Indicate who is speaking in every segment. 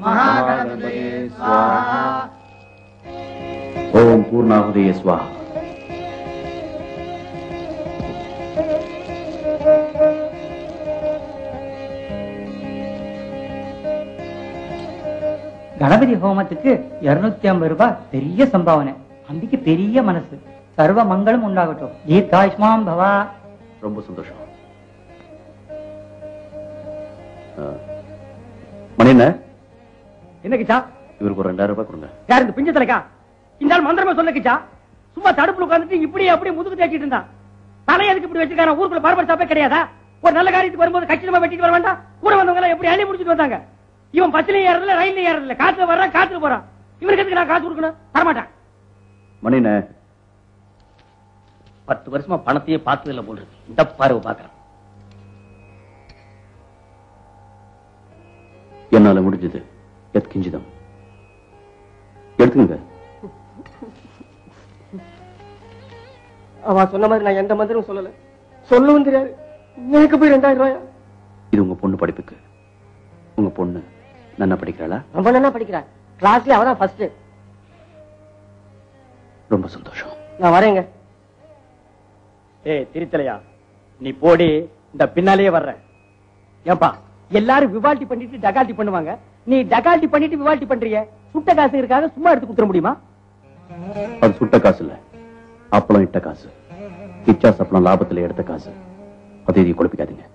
Speaker 1: महागणपतये स्वाहा। ओम पूर्णाहुतये स्वाहा।
Speaker 2: கணபதி ஹோமத்துக்கு 250 ரூபாய் பெரிய சம்பாவனை. அம்பிக்கு பெரிய மனசு. சர்வ மங்களும் உண்டாகட்டும். தீர்காயுஷ்மான் பவா.
Speaker 1: ரொம்ப சந்தோஷம். மணி என்ன கிச்சா? இவருக்கு ஒரு 2000 ரூபாய் கொடுங்க.
Speaker 3: யார் இந்த பிஞ்ச தலைக்கா? இந்த ஆள் மந்திரமா சொல்ல கிச்சா. சும்மா தடுப்புல உட்கார்ந்துட்டு இப்படியே அப்படியே முதுகு தேய்ச்சிட்டு இருந்தான். தலையதுக்கு இப்படி வச்சிருக்கான? ஊருக்குள்ள பார்பர் சாப்பே கிடையாதா? ஒரு நல்ல காரியத்துக்கு வரும்போது கச்சிதமா வெட்டிட்டு வர வேண்டாம்? கூட வந்தவங்க எல்லாம் எப்படி அள்ளி முடிச்சிட்டு வந்தாங்க? இவன் பஸ்லயும் ஏறதில்ல, ரயில்ல ஏறதில்ல, காத்துல வர்றான், காத்துல போறான். இவனுக்கு எதுக்கு நான் காசு கொடுக்கணும்? தரமாட்டான்.
Speaker 1: மணி
Speaker 3: 10 வருஷமா பணத்தையே பார்த்தது இல்ல போல் இருக்கு. இந்த பார்வை பாக்குறேன்.
Speaker 1: என்னால முடிஞ்சது எத்கிஞ்சிதம். எடுத்துங்க.
Speaker 3: அவன் சொன்ன மாதிரி நான் எந்த மந்திரம் சொல்லல. சொல்லவும் தெரியாது. எனக்கு போய் 2000 ரூபாயா?
Speaker 1: இது உங்க பொண்ணு படிப்புக்கு. உங்க பொண்ணு நல்லா படிக்கிறாளா?
Speaker 3: ரொம்ப நல்லா படிக்கிறான். கிளாஸ்ல அவதான் ஃபர்ஸ்ட்.
Speaker 1: ரொம்ப சந்தோஷம்.
Speaker 3: நான் வரேங்க. ஏய் திருத்தலையா, நீ போடி. இந்த பின்னாலேயே வர்ற. ஏன்பா எல்லாரும் விவால்டி பண்ணிட்டு டகால்டி பண்ணுவாங்க. நீ டகால்டி பண்ணிட்டு விவால்டி பண்றிய. சுட்ட காசு இருக்காக சும்மா எடுத்து கொடுத்துட முடியுமா?
Speaker 1: அது சுட்ட காசு இல்ல, அப்பளம் இட்ட காசு. கிச்சா சப்பளம் லாபத்துல எடுத்த காசு. அதை இதையும் குழப்பிக்காதீங்க.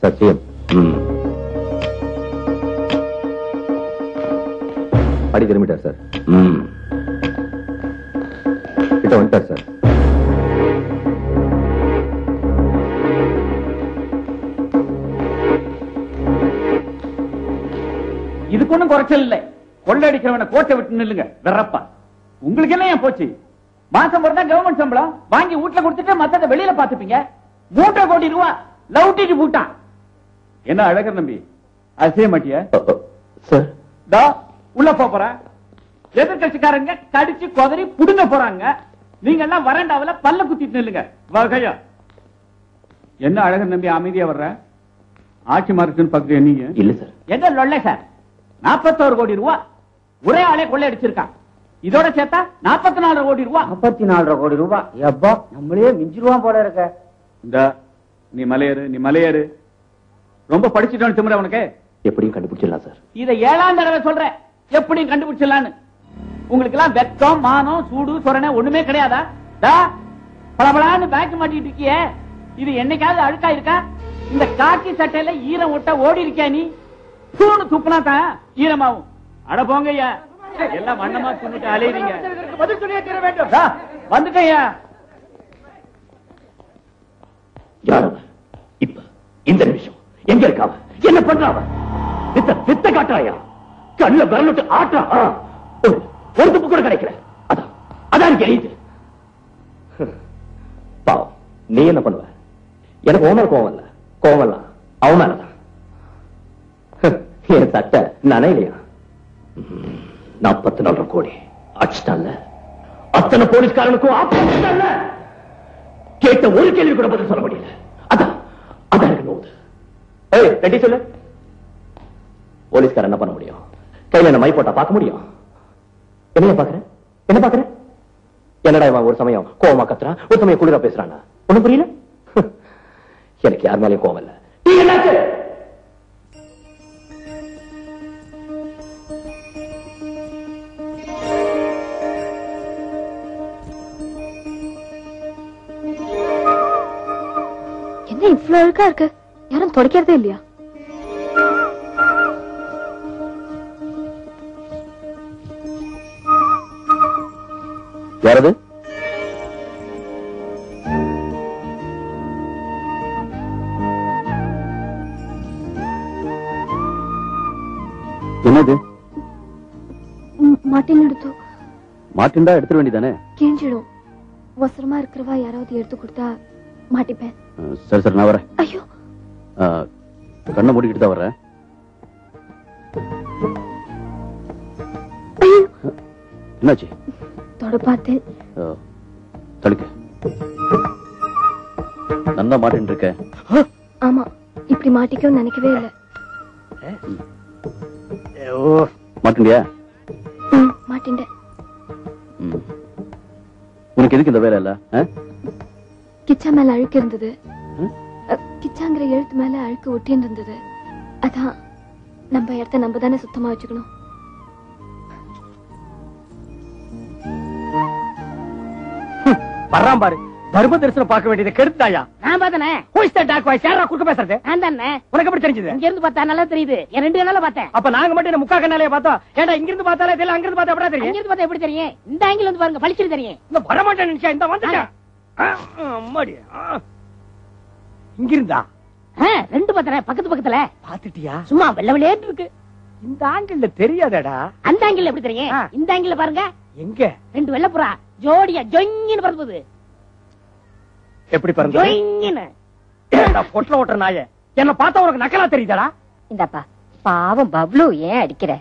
Speaker 1: சத்தியம். படி திரும்பிட்டார் சார். கிட்ட வந்துட்டார் சார்.
Speaker 3: இதுக்கு ஒண்ணும் குறைச்சல் இல்லை. கொள்ளடிக்கிறவனை கோட்டை விட்டு நில்லுங்க. வெறப்பா உங்களுக்கு எல்லாம் ஏன் போச்சு? மாசம் பிறந்தா கவர்மெண்ட் சம்பளம் வாங்கி வீட்டுல கொடுத்துட்டு மத்தத வெளியில பாத்துப்பீங்க. 3 கோடி ரூபாய் லவுட்டிட்டு போட்டான். என்ன அழகர் நம்பி அசைய மாட்டிய
Speaker 1: சார்?
Speaker 3: உள்ள போற எதிர்கட்சிக்காரங்க கடிச்சு கொதறி புடுங்க போறாங்க. நீங்க எல்லாம் வரண்டாவில பல்ல குத்திட்டு நில்லுங்க. வகையா என்ன அழகர் நம்பி அமைதியா வர்ற? ஆட்சி மாறுச்சுன்னு பாக்குறீங்க நீங்க?
Speaker 1: இல்ல சார்.
Speaker 3: என்ன லொல்ல சார்? 41 கோடி ரூபாய் ஒரே ஆளே கொள்ளை அடிச்சிருக்கான். இதோட சேர்த்தா 44 கோடி ரூபாய்.
Speaker 2: 44 கோடி ரூபாய். எப்பா நம்மளே மிஞ்சிருவான் போல இருக்க.
Speaker 3: இந்த நீ மலையேறு, நீ மலையேறு. ரொம்ப படிச்சுட்டோன்னு திமுற உனக்கு.
Speaker 1: எப்படியும் கண்டுபிடிச்சிடலாம் சார்.
Speaker 3: இதை 7ஆம் தடவை சொல்றேன். எப்படியும் கண்டுபிடிச்சிடலான்னு. உங்களுக்கு எல்லாம் வெக்கம், மானம், சூடு, சொரணை ஒண்ணுமே கிடையாதா? பளபளான்னு பேக் மாட்டிட்டு இருக்கியே, இது என்னைக்காவது அழுக்கா இருக்கா? இந்த காக்கி சட்டையில ஈரம் ஒட்ட ஓடி இருக்கியா நீ? தூணு துப்புனா தான் ஈரமாவும். அட போங்க ஐயா, எல்லாம் மண்ணமா துண்ணிட்டு அலையறீங்க. பதில் சொல்லியே தர வேண்டும். வந்துட்டேயா.
Speaker 1: யாரவ? இப்ப இந்த நிமிஷம் எங்க இருக்காவ? என்ன பண்றாவ? வித்த காட்டுறாயா? கண்ணுல விரலுட்டு ஆட்டா. ஒரு துப்பு கூட கிடைக்கல. அதான் தெரியுது. பாவம், நீ என்ன பண்ணுவ? எனக்கு ஓமல கோவம் இல்ல. கோவம்லாம் அவன் மேலதான். என் சட்டை நனையிலையா? 44 கோடி அடிச்சிட்டான்ல. அத்தனை போலீஸ்காரனுக்கும் ஆப்பிட்டான்ல. கேட்ட ஒரு கேள்வி கூட பதில் சொல்ல முடியல. அதான் எனக்கு நோவுது. ஏய் ரெட்டி சொல்லு. போலீஸ்காரன் என்ன பண்ண முடியும்? கையில என்ன மை போட்டா பார்க்க முடியும்? என்ன பாக்குறேன்? என்ன பாக்குறேன்? என்னடா இவன் ஒரு சமயம் கோவமா கத்துறான், ஒரு சமயம் குளிரா பேசுறான். ஒண்ணும் புரியல. எனக்கு யார் மேலேயும் கோவம் இல்ல. என்னாச்சு?
Speaker 4: என்ன இவ்வளவு அழுக்கா இருக்கு? யாரும் தொடக்கிறதே இல்லையா?
Speaker 1: யாரது? என்னது?
Speaker 4: மாட்டின் எடுத்து
Speaker 1: மாட்டின்டா எடுத்துட வேண்டியதானே?
Speaker 4: கிழிஞ்சிடும். அவசரமா இருக்கிறவா யாராவது எடுத்து கொடுத்தா மாட்டிப்பேன்.
Speaker 1: சரி சரி, நான் வரேன்.
Speaker 4: ஐயோ,
Speaker 1: கண்ணை மூடிக்கிட்டு தான் வர்றேன்.
Speaker 4: ஐயோ,
Speaker 1: என்னாச்சு?
Speaker 4: தொட பார்த்தேன்.
Speaker 1: தடுக்க நல்லா மாட்டின்னு இருக்க.
Speaker 4: ஆமா, இப்படி மாட்டிக்கவும் நினைக்கவே இல்லை.
Speaker 1: மாட்டிண்டியா?
Speaker 4: மாட்டின்டேன்.
Speaker 1: உனக்கு எதுக்கு இந்த வேலை இல்ல?
Speaker 4: கிச்சா மேல அழுக்கு இருந்தது. கிச்சாங்கிற எழுத்து மேல அழுக்கு ஒட்டின்னு இருந்தது. அதான் நம்ம இடத்த நம்ம தானே சுத்தமா வச்சுக்கணும்.
Speaker 3: வர்றான் பாரு, தர்ம தரிசனம் பார்க்க வேண்டியதை கெடுத்தாயா?
Speaker 5: நான் பார்த்தனே.
Speaker 3: Who is that dark voice? யாரா குறுக்க பேசுறது?
Speaker 5: நான் தானே.
Speaker 3: உனக்கு எப்படி தெரிஞ்சது?
Speaker 5: இங்க இருந்து பார்த்தா நல்லா தெரியுது. என் 2 கண்ணால பார்த்தேன்.
Speaker 3: அப்ப நாங்க மட்டும் என்ன முக்கா கண்ணாலே பார்த்தோம். ஏண்டா இங்க இருந்து பார்த்தாலே தெரியல, அங்க இருந்து பார்த்தா எப்படி
Speaker 5: இங்க
Speaker 3: தெரியும்?
Speaker 5: இருந்து பார்த்தா எப்படி தெரியும்? இந்த ஆங்கிள் வந்து பாருங்க, பளிச்சுன்னு தெரியும்.
Speaker 3: இந்த வரமாட்டேன் நினைச்சா இந்த வந்துட்டேன். அம்மாடி, இங்க இருந்தா
Speaker 5: 2 பார்த்தனே, பக்கத்து பக்கத்துல.
Speaker 3: பாத்துட்டியா?
Speaker 5: சும்மா வெள்ள வெள்ளேன்னு இருக்கு.
Speaker 3: இந்த ஆங்கிள் தெரியாதடா.
Speaker 5: அந்த ஆங்கிள் எப்படி தெரியும்? இந்த ஆங்கிள் பாருங்க.
Speaker 3: எங்க?
Speaker 5: 2 வெள்ளப்புறா ஜோடியா ஜொங்கின்னு பறந்து.
Speaker 3: எப்படி பாருங்க?
Speaker 5: ஜொங்கின்னு.
Speaker 3: ஏண்டா பொட்டல ஓட்டுற நாயே, என்ன பார்த்தா உனக்கு நக்கலா தெரியுதாடா?
Speaker 6: இந்தப்பா, பாவம் பப்ளு ஏன் அடிக்கிற?